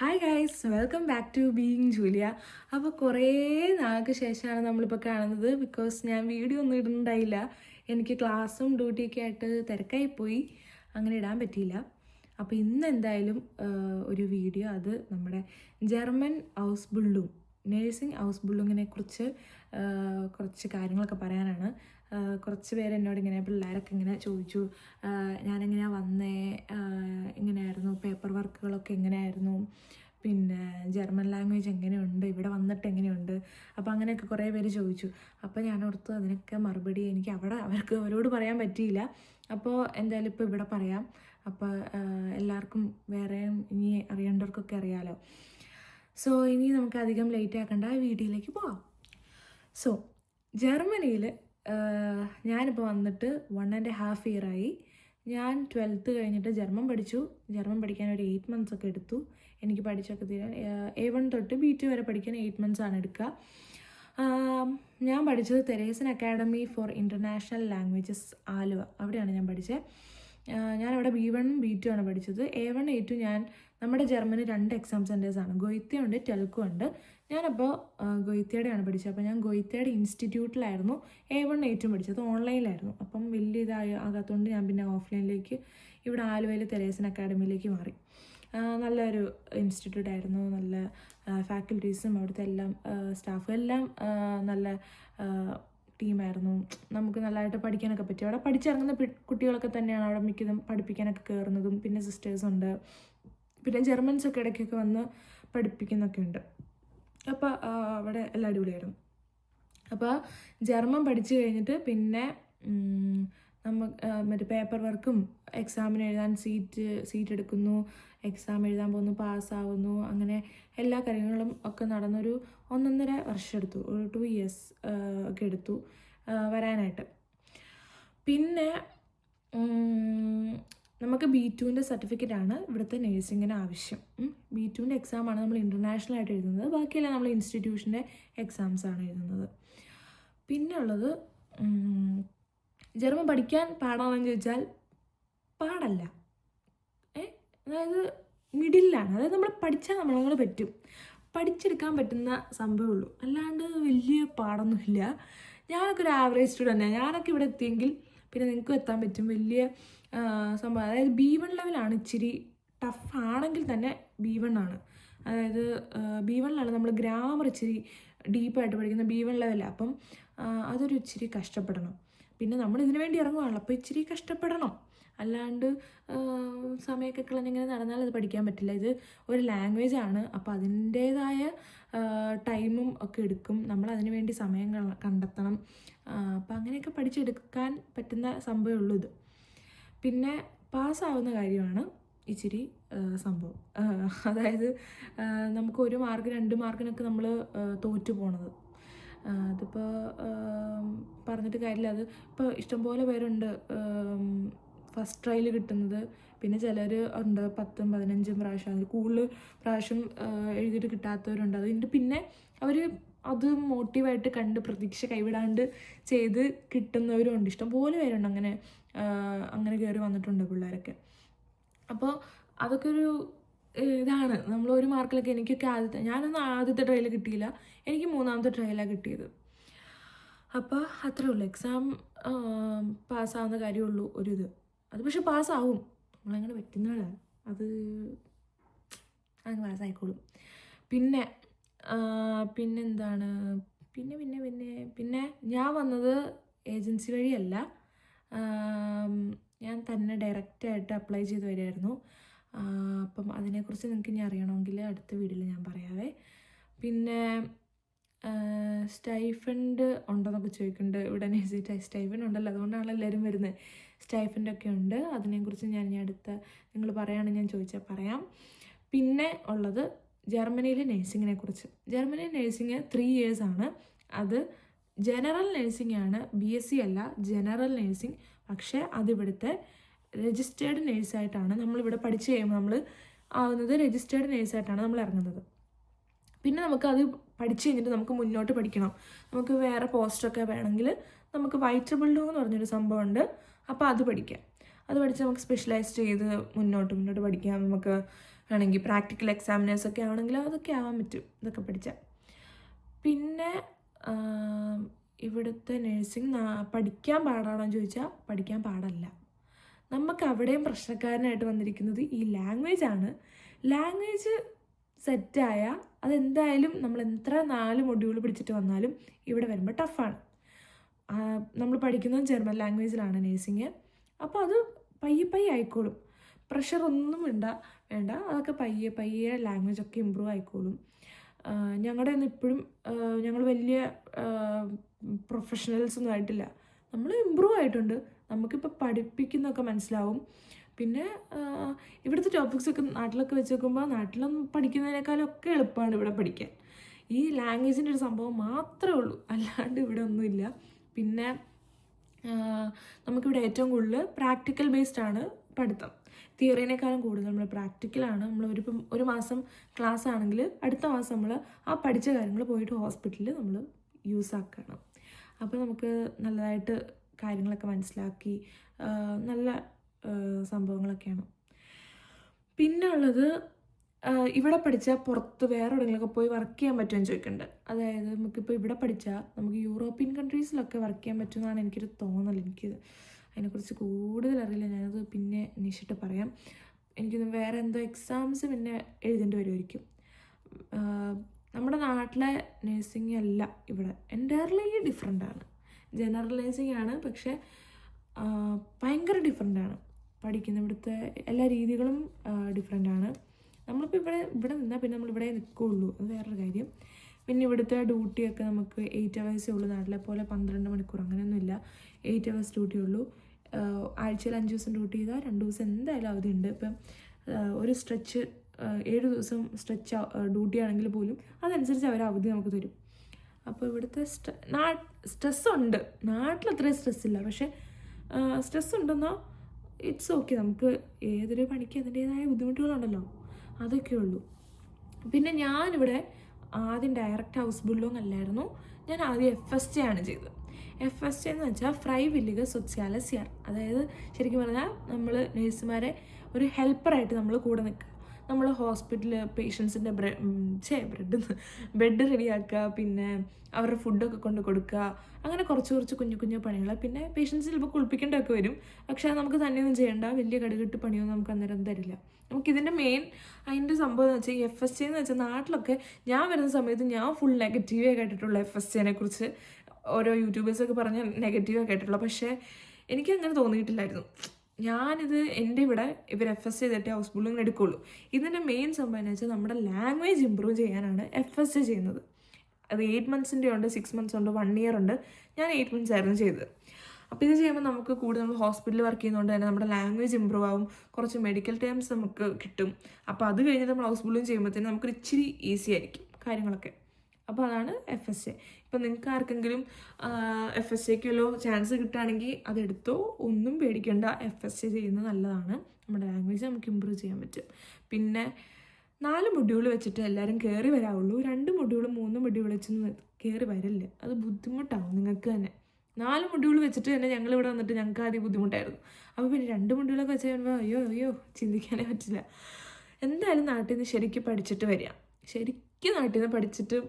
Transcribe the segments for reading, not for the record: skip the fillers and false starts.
Hi guys, welcome back to being Julia. അപ്പോൾ കുറേ നാൾക്ക് ശേഷമാണ് നമ്മളിപ്പോൾ കാണുന്നത്. ബിക്കോസ് ഞാൻ വീഡിയോ ഒന്നും ഇടുന്നുണ്ടായില്ല. എനിക്ക് ക്ലാസ്സും ഡ്യൂട്ടിയൊക്കെ ആയിട്ട് തിരക്കായിപ്പോയി, അങ്ങനെ ഇടാൻ പറ്റിയില്ല. അപ്പോൾ ഇന്ന് എന്തായാലും ഒരു വീഡിയോ, അത് നമ്മുടെ German house building, nursing house ബിൽഡിങ്ങിനെ കുറിച്ച് കുറച്ച് കാര്യങ്ങളൊക്കെ പറയാനാണ്. കുറച്ച് പേര് എന്നോട് ഇങ്ങനെ, പിള്ളേരൊക്കെ ഇങ്ങനെ ചോദിച്ചു, ഞാനെങ്ങനെയാണ് വന്നേ, എങ്ങനെയായിരുന്നു പേപ്പർ വർക്കുകളൊക്കെ എങ്ങനെയായിരുന്നു, പിന്നെ ജർമ്മൻ ലാംഗ്വേജ് എങ്ങനെയുണ്ട്, ഇവിടെ വന്നിട്ട് എങ്ങനെയുണ്ട്, അപ്പോൾ അങ്ങനെയൊക്കെ കുറേ പേര് ചോദിച്ചു. അപ്പോൾ ഞാൻ ഓർത്തു അതിനൊക്കെ മറുപടി എനിക്ക് അവരോട് പറയാൻ പറ്റിയില്ല. അപ്പോൾ എന്തായാലും ഇപ്പോൾ ഇവിടെ പറയാം. അപ്പോൾ എല്ലാവർക്കും വേറെയും ഇനി അറിയേണ്ടവർക്കൊക്കെ അറിയാമല്ലോ. സോ ഇനി നമുക്ക് അധികം ലേറ്റ് ആക്കണ്ട, വീഡിയോയിലേക്ക് പോവാം. സോ ജർമ്മനിയിൽ ഞാനിപ്പോൾ വന്നിട്ട് 1.5 ഇയറായി. ഞാൻ 12th കഴിഞ്ഞിട്ട് ജർമ്മൻ പഠിച്ചു. ജർമ്മൻ പഠിക്കാൻ ഒരു 8 months ഒക്കെ എടുത്തു. എനിക്ക് പഠിച്ചൊക്കെ തീരാൻ A1 തൊട്ട് B2 വരെ പഠിക്കാൻ 8 months ആണ് എടുക്കുക. ഞാൻ പഠിച്ചത് Theresian academy for international languages Aluva, അവിടെയാണ് ഞാൻ പഠിച്ചത്. ഞാനവിടെ B1 B2 ആണ് പഠിച്ചത്. A1 A2 നമ്മുടെ ജർമ്മനി 2 എക്സാം സെൻറ്റേഴ്സാണ്, ഗോയിത്യ ഉണ്ട്, ടെൽക്കോ ഉണ്ട്. ഞാനപ്പോൾ ഗോയിത്യയുടെയാണ് പഠിച്ചത്. അപ്പോൾ ഞാൻ ഗോയിത്യയുടെ ഇൻസ്റ്റിറ്റ്യൂട്ടിലായിരുന്നു A1 A2 പഠിച്ചത്, ഓൺലൈനിലായിരുന്നു. അപ്പം വലിയ ആകാത്തതുകൊണ്ട് ഞാൻ പിന്നെ ഓഫ്ലൈനിലേക്ക് ഇവിടെ ആലുവയിൽ തെരേസൻ അക്കാഡമിയിലേക്ക് മാറി. നല്ലൊരു ഇൻസ്റ്റിറ്റ്യൂട്ടായിരുന്നു, നല്ല ഫാക്കൽറ്റീസും അവിടുത്തെ എല്ലാം സ്റ്റാഫും എല്ലാം നല്ല ടീമായിരുന്നു. നമുക്ക് നല്ലതായിട്ട് പഠിക്കാനൊക്കെ പറ്റി. അവിടെ പഠിച്ചിറങ്ങുന്ന കുട്ടികളൊക്കെ തന്നെയാണ് അവിടെ മിക്കതും പഠിപ്പിക്കാനൊക്കെ കയറുന്നതും. പിന്നെ സിസ്റ്റേഴ്സുണ്ട്, പിന്നെ ജർമ്മൻസൊക്കെ ഇടയ്ക്കൊക്കെ വന്ന് പഠിപ്പിക്കുന്നൊക്കെ ഉണ്ട്. അപ്പോൾ അവിടെ എല്ലാം അടിപൊളിയായിരുന്നു. അപ്പോൾ ജർമ്മൻ പഠിച്ചു കഴിഞ്ഞിട്ട് പിന്നെ മറ്റേ പേപ്പർ വർക്കും എക്സാമിന് എഴുതാൻ സീറ്റ് എടുക്കുന്നു, എക്സാം എഴുതാൻ പോകുന്നു, പാസ്സാവുന്നു, അങ്ങനെ എല്ലാ കാര്യങ്ങളും ഒക്കെ നടന്നൊരു 1.5 വർഷം എടുത്തു, ഒരു 2 years ഒക്കെ എടുത്തു വരാനായിട്ട്. പിന്നെ നമുക്ക് B2ൻ്റെ സർട്ടിഫിക്കറ്റാണ് ഇവിടുത്തെ നേഴ്സിങ്ങിന് ആവശ്യം. B2ൻ്റെ എക്സാമാണ് നമ്മൾ ഇൻ്റർനാഷണലായിട്ട് എഴുതുന്നത്, ബാക്കിയെല്ലാം നമ്മൾ ഇൻസ്റ്റിറ്റ്യൂഷൻ്റെ എക്സാംസാണ് എഴുതുന്നത്. പിന്നെ ഉള്ളത് ജർമ്മൻ പഠിക്കാൻ പാടാണെന്ന് ചോദിച്ചാൽ പാടല്ല, അതായത് മിഡിലാണ്. അതായത് നമ്മൾ പഠിച്ചാൽ നമ്മളെ പറ്റും, പഠിച്ചെടുക്കാൻ പറ്റുന്ന സംഭവമുള്ളൂ, അല്ലാണ്ട് വലിയ പാടൊന്നുമില്ല. ഞാനൊക്കെ ഒരു ആവറേജ് സ്റ്റുഡൻ്റാണ്. ഞാനൊക്കെ ഇവിടെ എത്തിയെങ്കിൽ പിന്നെ നിങ്ങൾക്കും എത്താൻ പറ്റും. വലിയ സംഭവം, അതായത് B1 ലെവലാണ്. ഇച്ചിരി ടഫ് ആണെങ്കിൽ തന്നെ B1 ആണ്. അതായത് B1 നമ്മൾ ഗ്രാമർ ഇച്ചിരി ഡീപ്പായിട്ട് പഠിക്കുന്ന B1 ലെവലാണ്. അപ്പം അതൊരു ഇച്ചിരി കഷ്ടപ്പെടണം. പിന്നെ നമ്മൾ ഇതിനു വേണ്ടി ഇറങ്ങുവാണല്ലോ, അപ്പോൾ ഇച്ചിരി കഷ്ടപ്പെടണം. അല്ലാണ്ട് സമയമൊക്കെ കളഞ്ഞിങ്ങനെ നടന്നാൽ അത് പഠിക്കാൻ പറ്റില്ല. ഇത് ഒരു ലാംഗ്വേജ് ആണ്, അപ്പോൾ അതിൻ്റേതായ ടൈമും ഒക്കെ എടുക്കും. നമ്മൾ അതിനു വേണ്ടി സമയം കണ്ടെത്തണം. അപ്പോൾ അങ്ങനെയൊക്കെ പഠിച്ചെടുക്കാൻ പറ്റുന്ന സംഭവമേ ഉള്ളൂ ഇത്. പിന്നെ പാസ്സാവുന്ന കാര്യമാണ് ഇച്ചിരി സംഭവം. അതായത് നമുക്ക് 1 മാർക്ക് 2 മാർക്കിനൊക്കെ നമ്മൾ തോറ്റു പോണത്. അതിപ്പോൾ പറഞ്ഞിട്ട് കാര്യമില്ല. അത് ഇപ്പോൾ ഇഷ്ടംപോലെ പേരുണ്ട് ഫസ്റ്റ് ട്രയൽ കിട്ടുന്നത്. പിന്നെ ചിലർ ഉണ്ട് 10 15 പ്രാവശ്യം, അതിൽ കൂടുതൽ പ്രാവശ്യം എഴുതിയിട്ട് കിട്ടാത്തവരുണ്ട്. അതിൻ്റെ പിന്നെ അവർ അത് മോട്ടീവായിട്ട് കണ്ട് പ്രതീക്ഷ കൈവിടാണ്ട് ചെയ്ത് കിട്ടുന്നവരും ഉണ്ട്. ഇഷ്ടംപോലെ പേരുണ്ട് അങ്ങനെ കയറി വന്നിട്ടുണ്ട് പിള്ളേരൊക്കെ. അപ്പോൾ അതൊക്കെ ഒരു ഇതാണ്. നമ്മൾ 1 മാർക്കിലൊക്കെ, എനിക്കൊക്കെ ആദ്യത്തെ ട്രയൽ കിട്ടിയില്ല, എനിക്ക് 3ാമത്തെ ട്രയലാണ് കിട്ടിയത്. അപ്പോൾ അത്രേ ഉള്ളൂ. എക്സാം പാസ്സാവുന്ന കാര്യമുള്ളൂ ഒരിത്. അത് പക്ഷെ പാസ്സാവും, നമ്മളങ്ങനെ പറ്റുന്നതാണ്, അത് അങ്ങ് പാസ്സായിക്കോളും. പിന്നെന്താണ് പിന്നെ ഞാൻ വന്നത് ഏജൻസി വഴിയല്ല, ഞാൻ തന്നെ ഡയറക്റ്റായിട്ട് അപ്ലൈ ചെയ്ത് വരികയായിരുന്നു. അപ്പം അതിനെക്കുറിച്ച് നിങ്ങൾക്ക് ഇനി അറിയണമെങ്കിൽ അടുത്ത വീഡിയോയിൽ ഞാൻ പറയാവേ. പിന്നെ സ്റ്റൈഫൻഡ് ഉണ്ടോയെന്നൊക്കെ ചോദിക്കുന്നുണ്ട്. ഇവിടെ സ്റ്റൈഫൻഡ് ഉണ്ടല്ലോ, അതുകൊണ്ടാണല്ലോ എല്ലാവരും വരുന്നത്. സ്റ്റൈഫൻഡൊക്കെ ഉണ്ട്, അതിനെക്കുറിച്ച് ഞാൻ ഇനി നിങ്ങൾ പറയുകയാണെങ്കിൽ ഞാൻ ചോദിച്ചാൽ പറയാം. പിന്നെ ഉള്ളത് ജർമ്മനിയിലെ നേഴ്സിങ്ങിനെ കുറിച്ച്. ജർമ്മനി നേഴ്സിങ് 3 years ആണ്. അത് ജനറൽ നേഴ്സിംഗ് ആണ്, BSc അല്ല, ജനറൽ നേഴ്സിംഗ്. പക്ഷേ അതിവിടുത്തെ രജിസ്റ്റേർഡ് നേഴ്സായിട്ടാണ് നമ്മളിവിടെ പഠിച്ച് കഴിയുമ്പോൾ നമ്മൾ ആവുന്നത്. രജിസ്റ്റേർഡ് നേഴ്സായിട്ടാണ് നമ്മൾ ഇറങ്ങുന്നത്. പിന്നെ നമുക്കത് പഠിച്ചു കഴിഞ്ഞിട്ട് നമുക്ക് മുന്നോട്ട് പഠിക്കണം. നമുക്ക് വേറെ പോസ്റ്റൊക്കെ വേണമെങ്കിൽ നമുക്ക് വൈറ്റബിൾഡോ എന്ന് പറഞ്ഞൊരു സംഭവമുണ്ട്, അപ്പോൾ അത് പഠിക്കാം. അത് പഠിച്ച് നമുക്ക് സ്പെഷ്യലൈസ് ചെയ്ത് മുന്നോട്ട് പഠിക്കാം. നമുക്ക് ആണെങ്കിൽ പ്രാക്ടിക്കൽ എക്സാമിനേഴ്സൊക്കെ ആണെങ്കിൽ അതൊക്കെ ആവാൻ പറ്റും ഇതൊക്കെ പഠിച്ചാൽ. പിന്നെ ഇവിടുത്തെ നഴ്സിംഗ് പഠിക്കാൻ പാടാണോ എന്ന് ചോദിച്ചാൽ പഠിക്കാൻ പാടല്ല. നമുക്ക് അവിടെയും പ്രശ്നക്കാരനായിട്ട് വന്നിരിക്കുന്നത് ഈ ലാംഗ്വേജ് ആണ്. ലാംഗ്വേജ് സെറ്റായ അതെന്തായാലും നമ്മൾ എത്ര 4 മൊഡ്യൂൾ പിടിച്ചിട്ട് വന്നാലും ഇവിടെ വരുമ്പോൾ ടഫാണ്. നമ്മൾ പഠിക്കുന്നത് ജർമ്മൻ ലാംഗ്വേജിലാണ് നേഴ്സിങ്. അപ്പോൾ അത് പയ്യെ ആയിക്കോളും. പ്രഷറൊന്നും വേണ്ട, അതൊക്കെ പയ്യെ ലാംഗ്വേജൊക്കെ ഇമ്പ്രൂവ് ആയിക്കോളും. ഞങ്ങളുടെ ഒന്നും ഇപ്പോഴും ഞങ്ങൾ വലിയ പ്രൊഫഷണൽസൊന്നും ആയിട്ടില്ല. നമ്മൾ ഇമ്പ്രൂവ് ആയിട്ടുണ്ട്. നമുക്കിപ്പോൾ പഠിപ്പിക്കുന്നതൊക്കെ മനസ്സിലാവും. പിന്നെ ഇവിടുത്തെ ടോപ്പിക്സൊക്കെ നാട്ടിലൊക്കെ വെച്ച് നോക്കുമ്പോൾ നാട്ടിലൊന്നും പഠിക്കുന്നതിനേക്കാളും ഒക്കെ എളുപ്പമാണ് ഇവിടെ പഠിക്കാൻ. ഈ ലാംഗ്വേജിൻ്റെ ഒരു സംഭവം മാത്രമേ ഉള്ളൂ, അല്ലാണ്ട് ഇവിടെ ഒന്നുമില്ല. പിന്നെ നമുക്കിവിടെ ഏറ്റവും കൂടുതൽ പ്രാക്ടിക്കൽ ബേസ്ഡ് ആണ് പഠിത്തം. തിയറിനേക്കാളും കൂടുതൽ നമ്മൾ പ്രാക്ടിക്കലാണ്. നമ്മൾ ഒരു മാസം ക്ലാസ് ആണെങ്കിൽ അടുത്ത മാസം നമ്മൾ ആ പഠിച്ച കാര്യങ്ങൾ പോയിട്ട് ഹോസ്പിറ്റലിൽ നമ്മൾ യൂസ് ആക്കണം. അപ്പോൾ നമുക്ക് നല്ലതായിട്ട് കാര്യങ്ങളൊക്കെ മനസ്സിലാക്കി നല്ല സംഭവങ്ങളൊക്കെയാണ്. പിന്നെ ഉള്ളത് ഇവിടെ പഠിച്ചാൽ പുറത്ത് വേറെ എവിടെയെങ്കിലുമൊക്കെ പോയി വർക്ക് ചെയ്യാൻ പറ്റുമെന്ന് ചോദിക്കുന്നുണ്ട്. അതായത് നമുക്കിപ്പോൾ ഇവിടെ പഠിച്ചാൽ നമുക്ക് യൂറോപ്യൻ കൺട്രീസിലൊക്കെ വർക്ക് ചെയ്യാൻ പറ്റുമെന്നാണ് എനിക്കൊരു തോന്നൽ. എനിക്ക് അതിനെക്കുറിച്ച് കൂടുതൽ അറിയില്ല, ഞാനത് പിന്നെ അന്വേഷിച്ചിട്ട് പറയാം. എനിക്കൊന്ന് വേറെ എന്തോ എക്സാംസ് പിന്നെ എഴുതേണ്ടി വരുമായിരിക്കും. നമ്മുടെ നാട്ടിലെ നേഴ്സിംഗ് അല്ല ഇവിടെ, എൻറ്റയർലി ഡിഫറെൻ്റാണ്. ജനറൽ നേഴ്സിംഗ് ആണ്, പക്ഷേ ഭയങ്കര ഡിഫറെൻ്റാണ്. പഠിക്കുന്ന ഇവിടുത്തെ എല്ലാ രീതികളും ഡിഫറെൻ്റാണ്. നമ്മളിപ്പോൾ ഇവിടെ നിന്നാൽ പിന്നെ നമ്മളിവിടെ നിൽക്കുകയുള്ളൂ, അത് വേറൊരു കാര്യം. പിന്നെ ഇവിടുത്തെ ഡ്യൂട്ടിയൊക്കെ നമുക്ക് 8 hours ഉള്ളൂ. നാട്ടിലെ പോലെ 12 മണിക്കൂർ അങ്ങനെയൊന്നുമില്ല. 8 hours ഡ്യൂട്ടി ഉള്ളൂ. ആഴ്ചയിൽ 5 ദിവസം ഡ്യൂട്ടി ചെയ്താൽ 2 ദിവസം എന്തായാലും അവധി ഉണ്ട്. ഇപ്പം ഒരു സ്ട്രെച്ച് 7 ദിവസം സ്ട്രെച്ച് ഡ്യൂട്ടി ആണെങ്കിൽ പോലും അതനുസരിച്ച് അവർ അവധി നമുക്ക് തരും. അപ്പോൾ ഇവിടുത്തെ സ്ട്രെസ്സുണ്ട്. നാട്ടിലത്രയും സ്ട്രെസ്സില്ല, പക്ഷേ സ്ട്രെസ് ഉണ്ടെന്നാൽ ഇറ്റ്സ് ഓക്കെ. നമുക്ക് ഏതൊരു പണിക്ക് അതിൻ്റേതായ ബുദ്ധിമുട്ടുകളുണ്ടല്ലോ, അതൊക്കെ ഉള്ളൂ. പിന്നെ ഞാനിവിടെ ആദ്യം ഡയറക്റ്റ് ഹൗസ് ബിൽഡിംഗ് അല്ലായിരുന്നു. ഞാൻ ആദ്യം FSJ ആണ് ചെയ്തത്. FSJ എന്ന് വെച്ചാൽ ഫ്രൈവില്ലിക സോഷ്യാലസ് യാർ. അതായത് ശരിക്കും പറഞ്ഞാൽ നമ്മൾ നേഴ്സുമാരെ ഒരു ഹെൽപ്പറായിട്ട് നമ്മൾ കൂടെ നിൽക്കുക. നമ്മൾ ഹോസ്പിറ്റലിൽ പേഷ്യൻസിൻ്റെ ബെഡ് റെഡിയാക്കുക, പിന്നെ അവരുടെ ഫുഡൊക്കെ കൊണ്ട് കൊടുക്കുക, അങ്ങനെ കുറച്ച് കുഞ്ഞു പണികൾ. പിന്നെ പേഷ്യൻസ് ചിലപ്പോൾ കുളിപ്പിക്കേണ്ടതൊക്കെ വരും, പക്ഷേ നമുക്ക് തന്നെയൊന്നും ചെയ്യേണ്ട, വലിയ കടുകെട്ട് പണിയൊന്നും നമുക്ക് അന്നേരം തരില്ല. നമുക്കിതിൻ്റെ അതിൻ്റെ സംഭവം എന്ന് വെച്ചാൽ FSJ എന്ന് വെച്ചാൽ നാട്ടിലൊക്കെ ഞാൻ വരുന്ന സമയത്ത് ഞാൻ ഫുൾ നെഗറ്റീവേ കേട്ടിട്ടുള്ള FSJനെ കുറിച്ച്. ഓരോ യൂട്യൂബേഴ്സൊക്കെ പറഞ്ഞ് നെഗറ്റീവേ കേട്ടിട്ടുള്ളൂ, പക്ഷേ എനിക്കങ്ങനെ തോന്നിയിട്ടില്ലായിരുന്നു. ഞാനിത് എൻ്റെ ഇവിടെ ഇവർ FSJ ചെയ്തിട്ട് ഹൗസ് ബിൽഡിംഗ് എടുക്കുകയുള്ളൂ. ഇതിൻ്റെ മെയിൻ സംഭവം എന്ന് വെച്ചാൽ നമ്മുടെ ലാംഗ്വേജ് ഇമ്പ്രൂവ് ചെയ്യാനാണ് FSJ ചെയ്യുന്നത്. അത് 8 months ഉണ്ട്, 6 months ഉണ്ട്, 1 year ഉണ്ട്. ഞാൻ 8 months ആയിരുന്നു ചെയ്തത്. അപ്പോൾ ഇത് ചെയ്യുമ്പോൾ നമുക്ക് കൂടുതൽ നമ്മൾ ഹോസ്പിറ്റലിൽ വർക്ക് ചെയ്യുന്നതുകൊണ്ട് തന്നെ നമ്മുടെ ലാംഗ്വേജ് ഇമ്പ്രൂവ് ആവും, കുറച്ച് മെഡിക്കൽ ടേംസ് നമുക്ക് കിട്ടും. അപ്പോൾ അത് കഴിഞ്ഞിട്ട് നമ്മൾ ഹൗസ് ബിൽഡിംഗ് ചെയ്യുമ്പോഴത്തേനും നമുക്കൊരു ഇച്ചിരി ഈസി ആയിരിക്കും കാര്യങ്ങളൊക്കെ. അപ്പോൾ അതാണ് FSJ. ഇപ്പം നിങ്ങൾക്ക് ആർക്കെങ്കിലും FSJക്കുള്ള ചാൻസ് കിട്ടുകയാണെങ്കിൽ അതെടുത്തോ, ഒന്നും പേടിക്കേണ്ട. FSJ ചെയ്യുന്നത് നല്ലതാണ്, നമ്മുടെ ലാംഗ്വേജ് നമുക്ക് ഇമ്പ്രൂവ് ചെയ്യാൻ പറ്റും. പിന്നെ 4 മൊഡ്യൂൾ വെച്ചിട്ട് എല്ലാവരും കയറി വരാവുള്ളൂ. 2 മൊഡ്യൂൾ 3 മൊഡ്യൂൾ വെച്ചൊന്നും കയറി വരില്ല, അത് ബുദ്ധിമുട്ടാവും നിങ്ങൾക്ക് തന്നെ. 4 മൊഡ്യൂൾ വെച്ചിട്ട് തന്നെ ഞങ്ങളിവിടെ വന്നിട്ട് ഞങ്ങൾക്ക് ആദ്യം ബുദ്ധിമുട്ടായിരുന്നു. അപ്പോൾ പിന്നെ 2 മൊഡ്യൂളൊക്കെ വെച്ച് കഴിയുമ്പോൾ അയ്യോ ചിന്തിക്കാനേ പറ്റില്ല. എന്തായാലും നാട്ടിൽ നിന്ന് ശരിക്കും പഠിച്ചിട്ട് വരിക. ശരിക്കും നാട്ടിൽ നിന്ന് പഠിച്ചിട്ട്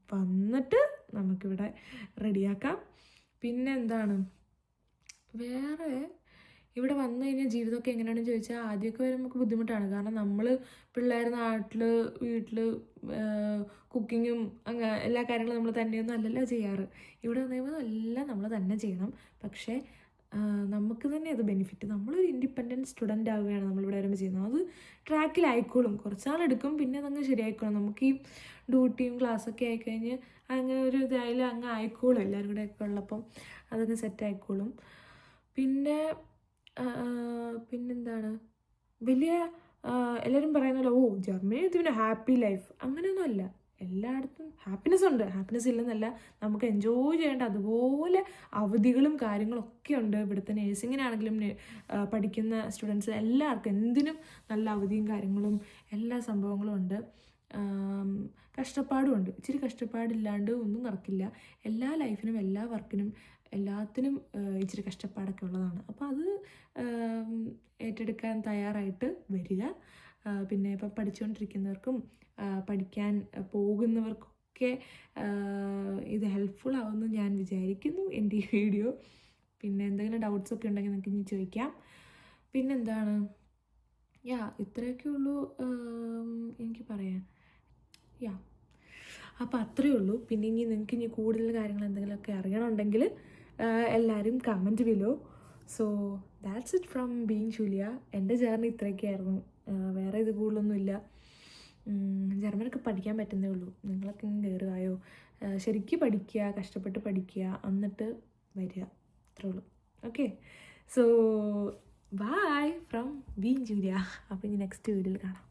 വന്നിട്ട് നമുക്കിവിടെ റെഡിയാക്കാം. പിന്നെ എന്താണ് വേറെ, ഇവിടെ വന്നു കഴിഞ്ഞാൽ ജീവിതമൊക്കെ എങ്ങനെയാണെന്ന് ചോദിച്ചാൽ ആദ്യമൊക്കെ വരെ നമുക്ക് ബുദ്ധിമുട്ടാണ്. കാരണം നമ്മൾ പിള്ളേർ വീട്ടിൽ കുക്കിങ്ങും അങ്ങനെ എല്ലാ കാര്യങ്ങളും നമ്മൾ തന്നെയൊന്നും അല്ലല്ലോ ചെയ്യാറ്. ഇവിടെ വന്നു കഴിയുമ്പോൾ എല്ലാം നമ്മൾ തന്നെ ചെയ്യണം. പക്ഷേ നമുക്ക് തന്നെ അത് ബെനിഫിറ്റ്. നമ്മളൊരു ഇൻഡിപെൻഡൻറ്റ് സ്റ്റുഡൻ്റ് ആവുകയാണ് നമ്മളിവിടെ വരുമ്പോൾ ചെയ്യുന്നത്. അത് ട്രാക്കിലായിക്കോളും, കുറച്ചാളെടുക്കും, പിന്നെ അതങ്ങ് ശരിയായിക്കോളും. നമുക്ക് ഈ ഡ്യൂട്ടിയും ക്ലാസ്സൊക്കെ ആയിക്കഴിഞ്ഞ് അങ്ങനെ ഒരു ഇതായാലും അങ്ങ് ആയിക്കോളും. എല്ലാവരും കൂടെ ഒക്കെ ഉള്ളപ്പം അതൊക്കെ സെറ്റായിക്കോളും. പിന്നെന്താണ് വലിയ എല്ലാവരും പറയുന്നല്ലോ, ജർമ്മനി പിന്നെ ഹാപ്പി ലൈഫ്. അങ്ങനെയൊന്നും അല്ല. എല്ലായിടത്തും ഹാപ്പിനെസ് ഉണ്ട്, ഹാപ്പിനെസ് ഇല്ലെന്നല്ല. നമുക്ക് എൻജോയ് ചെയ്യേണ്ട അതുപോലെ അവധികളും കാര്യങ്ങളൊക്കെ ഉണ്ട്. ഇവിടുത്തെ നേഴ്സിങ്ങിനാണെങ്കിലും പഠിക്കുന്ന സ്റ്റുഡൻസ് എല്ലാവർക്കും എന്തിനും നല്ല അവധിയും കാര്യങ്ങളും എല്ലാ സംഭവങ്ങളും ഉണ്ട്. കഷ്ടപ്പാടും ഉണ്ട്. ഇച്ചിരി കഷ്ടപ്പാടില്ലാണ്ട് ഒന്നും നടക്കില്ല. എല്ലാ ലൈഫിനും എല്ലാ വർക്കിനും എല്ലാത്തിനും ഇച്ചിരി കഷ്ടപ്പാടൊക്കെ ഉള്ളതാണ്. അപ്പോൾ അത് ഏറ്റെടുക്കാൻ തയ്യാറായിട്ട് വരിക. പിന്നെ ഇപ്പം പഠിച്ചുകൊണ്ടിരിക്കുന്നവർക്കും പഠിക്കാൻ പോകുന്നവർക്കൊക്കെ ഇത് ഹെൽപ്ഫുൾ ആവുമെന്ന് ഞാൻ വിചാരിക്കുന്നു എൻ്റെ ഈ വീഡിയോ. പിന്നെ എന്തെങ്കിലും ഡൗട്ട്സൊക്കെ ഉണ്ടെങ്കിൽ നിങ്ങൾക്ക് ഇനി ചോദിക്കാം. പിന്നെന്താണ്, ഇത്രയൊക്കെ ഉള്ളൂ എനിക്ക് പറയാൻ. അപ്പോൾ അത്രയേ ഉള്ളൂ. പിന്നെ നിങ്ങൾക്ക് ഇനി കൂടുതൽ കാര്യങ്ങൾ എന്തെങ്കിലുമൊക്കെ അറിയണമെന്നുണ്ടെങ്കിൽ എല്ലാവരും comment below. So that's it from being Julia. എൻ്റെ ജേർണി ഇത്രയൊക്കെയായിരുന്നു, വേറെ ഇത് കൂടുതലൊന്നുമില്ല. ജർമ്മനൊക്കെ പഠിക്കാൻ പറ്റുന്നേ ഉള്ളൂ. നിങ്ങളൊക്കെ ഇങ്ങനെ കയറുകയോ, ശരിക്കും പഠിക്കുക, കഷ്ടപ്പെട്ട് പഠിക്കുക, എന്നിട്ട് വരിക, അത്രേ ഉള്ളൂ. Okay, so bye from being Julia. അപ്പോൾ ഇനി നെക്സ്റ്റ് വീഡിയോയിൽ കാണാം.